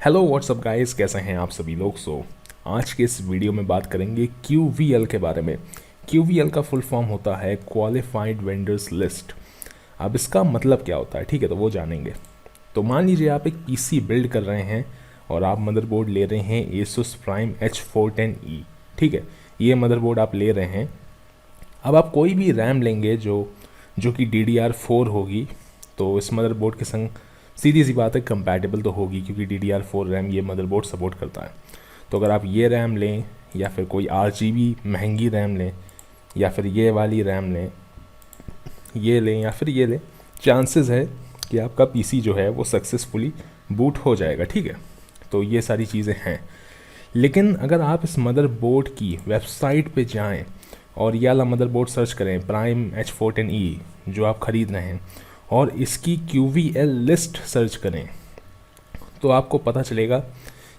Hello what's up guys, कैसे हैं आप सभी लोग। आज के इस वीडियो में बात करेंगे QVL के बारे में। QVL का फुल फॉर्म होता है क्वालिफाइड वेंडर्स लिस्ट। अब इसका मतलब क्या होता है, ठीक है, तो वो जानेंगे। तो मान लीजिए आप एक पीसी बिल्ड कर रहे हैं और आप मदरबोर्ड ले रहे हैं Asus Prime H410E। ठीक है, ये मदरबोर्ड आप ले रहे हैं। अब आप कोई भी रैम लेंगे जो कि DDR4 होगी, तो इस मदरबोर्ड के संग सीधी सी बात है कंपैटिबल तो होगी, क्योंकि DDR4 रैम ये मदरबोर्ड सपोर्ट करता है। तो अगर आप ये रैम लें या फिर कोई RGB महंगी रैम लें या फिर ये वाली रैम लें, ये लें या फिर ये लें, चांसेस है कि आपका पीसी जो है वो सक्सेसफुली बूट हो जाएगा। ठीक है, तो ये सारी चीज़ें हैं। लेकिन अगर आप इस मदरबोर्ड की वेबसाइट पे जाएं और ये वाला मदरबोर्ड सर्च करें प्राइम H410E जो आप ख़रीद रहे हैं, और इसकी QVL लिस्ट सर्च करें, तो आपको पता चलेगा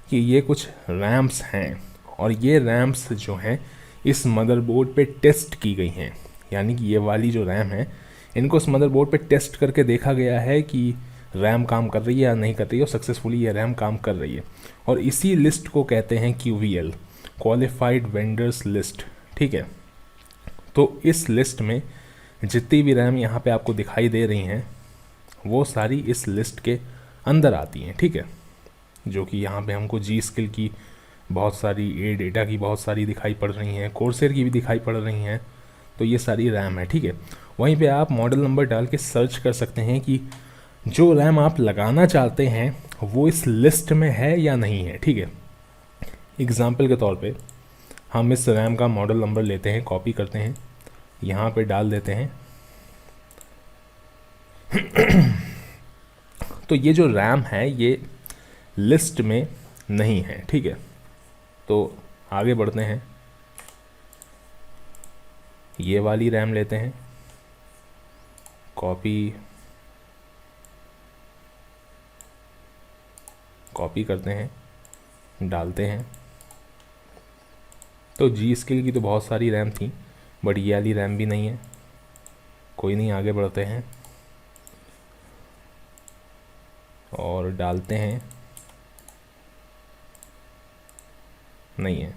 कि ये कुछ रैम्स हैं और ये रैम्स जो हैं इस मदरबोर्ड पे टेस्ट की गई हैं। यानी कि ये वाली जो रैम है, इनको इस मदरबोर्ड पे टेस्ट करके देखा गया है कि रैम काम कर रही है या नहीं कर रही है, और सक्सेसफुली ये रैम काम कर रही है। और इसी लिस्ट को कहते हैं QVL, क्वालिफाइड वेंडर्स लिस्ट। ठीक है, तो इस लिस्ट में जितनी भी रैम यहाँ पे आपको दिखाई दे रही हैं वो सारी इस लिस्ट के अंदर आती हैं। ठीक है, जो कि यहाँ पे हमको जी स्किल की बहुत सारी, ADATA की बहुत सारी दिखाई पड़ रही हैं, कोर्सेर की भी दिखाई पड़ रही हैं। तो ये सारी रैम है। ठीक है, वहीं पे आप मॉडल नंबर डाल के सर्च कर सकते हैं कि जो रैम आप लगाना चाहते हैं वो इस लिस्ट में है या नहीं है। ठीक है, एग्ज़ाम्पल के तौर पे हम इस रैम का मॉडल नंबर लेते हैं, कॉपी करते हैं, यहाँ पे डाल देते हैं। तो ये जो रैम है ये लिस्ट में नहीं है। ठीक है, तो आगे बढ़ते हैं, ये वाली रैम लेते हैं, कॉपी करते हैं, डालते हैं। तो जी स्किल की तो बहुत सारी रैम थी, बट ये वाली रैम भी नहीं है। कोई नहीं, आगे बढ़ते हैं और डालते हैं, नहीं है।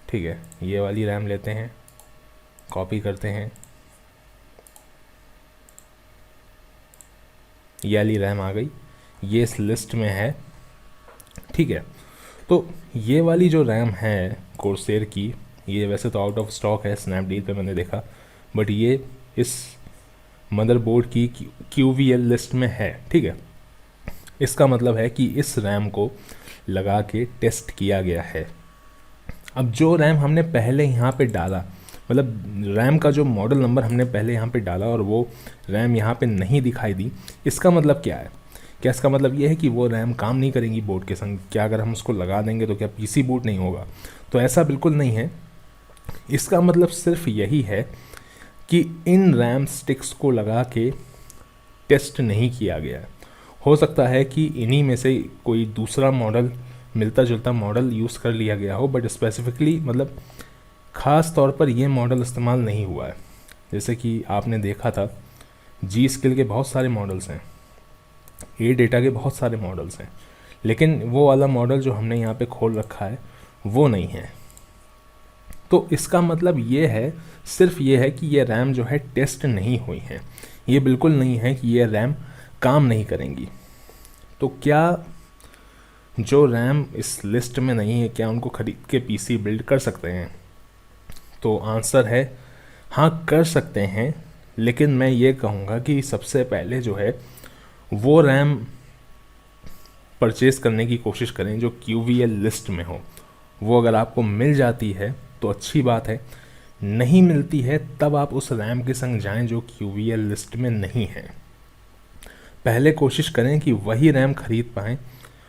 ठीक है, ये वाली रैम लेते हैं, कॉपी करते हैं, ये वाली रैम आ गई, ये इस लिस्ट में है। ठीक है, तो ये वाली जो रैम है कोर्सेर की, ये वैसे तो आउट ऑफ स्टॉक है, स्नैपडील पे मैंने देखा, बट ये इस मदरबोर्ड की QVL लिस्ट में है। ठीक है, इसका मतलब है कि इस रैम को लगा के टेस्ट किया गया है। अब जो रैम हमने पहले यहाँ पे डाला, मतलब रैम का जो मॉडल नंबर हमने पहले यहाँ पे डाला और वो रैम यहाँ पे नहीं दिखाई दी, इसका मतलब क्या है? क्या इसका मतलब ये है कि वो रैम काम नहीं करेंगी बोर्ड के संग? क्या अगर हम उसको लगा देंगे तो क्या पीसी बूट नहीं होगा? तो ऐसा बिल्कुल नहीं है। इसका मतलब सिर्फ यही है कि इन रैम स्टिक्स को लगा के टेस्ट नहीं किया गया है। हो सकता है कि इन्हीं में से कोई दूसरा मॉडल, मिलता जुलता मॉडल यूज़ कर लिया गया हो, बट स्पेसिफिकली मतलब ख़ास तौर पर ये मॉडल इस्तेमाल नहीं हुआ है। जैसे कि आपने देखा था जी स्किल के बहुत सारे मॉडल्स हैं, ADATA के बहुत सारे मॉडल्स हैं, लेकिन वो वाला मॉडल जो हमने यहाँ पे खोल रखा है वो नहीं है। तो इसका मतलब ये है, सिर्फ ये है कि ये रैम जो है टेस्ट नहीं हुई है। ये बिल्कुल नहीं है कि ये रैम काम नहीं करेंगी। तो क्या जो रैम इस लिस्ट में नहीं है, क्या उनको ख़रीद के पीसी बिल्ड कर सकते हैं? तो आंसर है हाँ, कर सकते हैं। लेकिन मैं ये कहूँगा कि सबसे पहले जो है वो रैम परचेज़ करने की कोशिश करें जो QVL लिस्ट में हो। वो अगर आपको मिल जाती है तो अच्छी बात है, नहीं मिलती है तब आप उस रैम के संग जाएं जो QVL लिस्ट में नहीं है। पहले कोशिश करें कि वही रैम ख़रीद पाएँ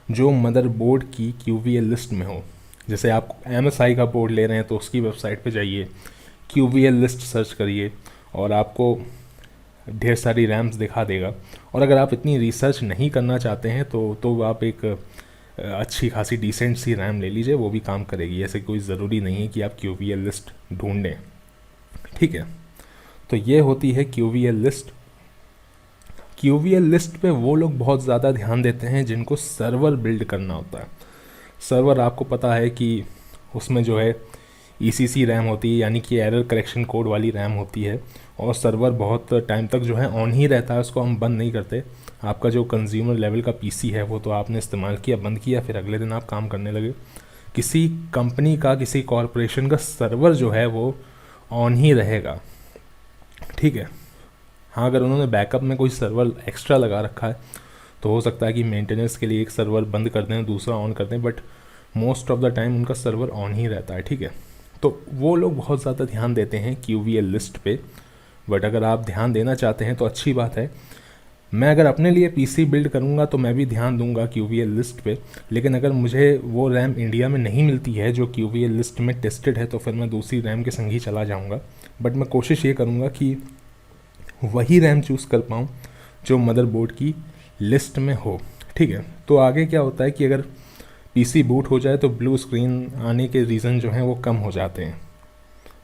जो मदरबोर्ड की QVL लिस्ट में हो। जैसे आप MSI का बोर्ड ले रहे हैं तो उसकी वेबसाइट पे जाइए, QVL लिस्ट सर्च करिए और आपको ढेर सारी रैम्स दिखा देगा। और अगर आप इतनी रिसर्च नहीं करना चाहते हैं तो आप एक अच्छी खासी डिसेंट सी रैम ले लीजिए, वो भी काम करेगी। ऐसे कोई ज़रूरी नहीं है कि आप QVL लिस्ट ढूंढें। ठीक है, तो ये होती है QVL लिस्ट। QVL लिस्ट पे वो लोग बहुत ज़्यादा ध्यान देते हैं जिनको सर्वर बिल्ड करना होता है। सर्वर आपको पता है कि उसमें जो है ECC रैम होती है, यानी कि एरर करेक्शन कोड वाली रैम होती है, और सर्वर बहुत टाइम तक जो है ऑन ही रहता है, उसको हम बंद नहीं करते। आपका जो कंज्यूमर लेवल का PC है वो तो आपने इस्तेमाल किया, बंद किया, फिर अगले दिन आप काम करने लगे। किसी कंपनी का, किसी कॉरपोरेशन का सर्वर जो है वो ऑन ही रहेगा, ठीक है। हाँ, अगर उन्होंने बैकअप में कोई सर्वर एक्स्ट्रा लगा रखा है तो हो सकता है कि मेंटेनेंस के लिए एक सर्वर बंद कर दें, दूसरा ऑन कर दें, but most of the time उनका सर्वर ऑन ही रहता है, ठीक है। तो वो लोग बहुत ज़्यादा ध्यान देते हैं QVL लिस्ट पे, बट अगर आप ध्यान देना चाहते हैं तो अच्छी बात है। मैं अगर अपने लिए PC बिल्ड करूँगा तो मैं भी ध्यान दूंगा QVL लिस्ट पे, लेकिन अगर मुझे वो रैम इंडिया में नहीं मिलती है जो QVL लिस्ट में टेस्टेड है तो फिर मैं दूसरी रैम के संग ही चला जाऊँगा। बट मैं कोशिश ये करूँगा कि वही रैम चूज़ कर पाऊँ जो मदरबोर्ड की लिस्ट में हो, ठीक है। तो आगे क्या होता है कि अगर PC बूट हो जाए तो ब्लू स्क्रीन आने के रीज़न जो हैं वो कम हो जाते हैं,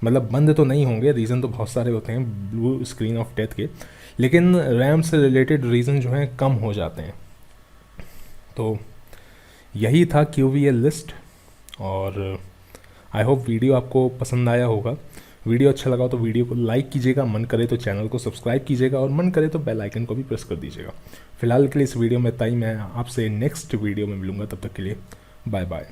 मतलब बंद तो नहीं होंगे, रीज़न तो बहुत सारे होते हैं ब्लू स्क्रीन ऑफ डेथ के, लेकिन रैम से रिलेटेड रीज़न जो हैं कम हो जाते हैं। तो यही था QVL लिस्ट, और आई होप वीडियो आपको पसंद आया होगा। वीडियो अच्छा लगा तो वीडियो को लाइक कीजिएगा, मन करे तो चैनल को सब्सक्राइब कीजिएगा, और मन करे तो बेल आइकन को भी प्रेस कर दीजिएगा। फिलहाल के लिए इस वीडियो में इतना ही। मैं आपसे नेक्स्ट वीडियो में मिलूंगा, तब तक के लिए बाय बाय।